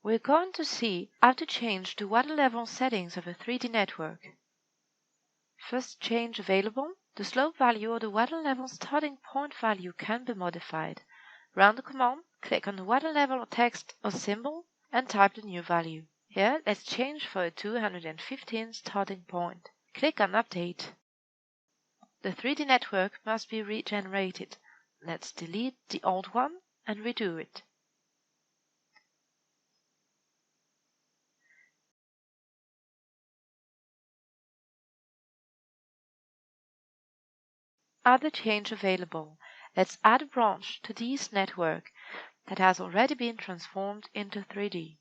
We're going to see how to change the water level settings of a 3D network. First change available. The slope value or the water level starting point value can be modified. Run the command, click on the water level text or symbol and type the new value. Here, let's change for a 215 starting point. Click on Update. The 3D network must be regenerated. Let's delete the old one and redo it. Other change available. Let's add a branch to this network that has already been transformed into 3D.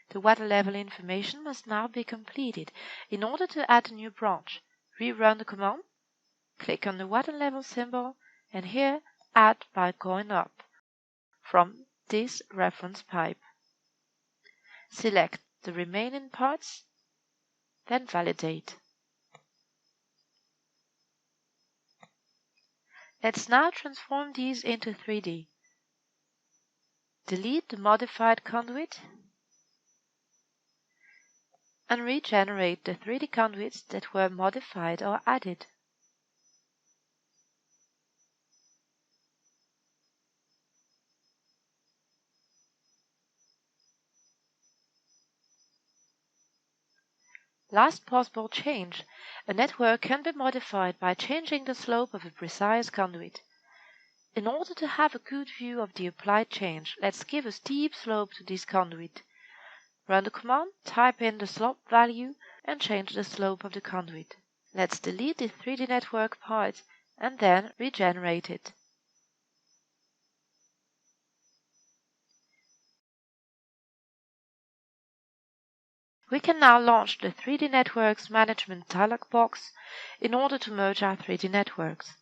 The water level information must now be completed. In order to add a new branch, rerun the command, click on the water level symbol, and here add by going up from this reference pipe. Select the remaining parts, then validate. Let's now transform these into 3D. Delete the modified conduit and regenerate the 3D conduits that were modified or added. Last possible change. A network can be modified by changing the slope of a precise conduit. In order to have a good view of the applied change, let's give a steep slope to this conduit. Run the command, type in the slope value and change the slope of the conduit. Let's delete the 3D network part and then regenerate it. We can now launch the 3D Networks Management dialog box in order to merge our 3D networks.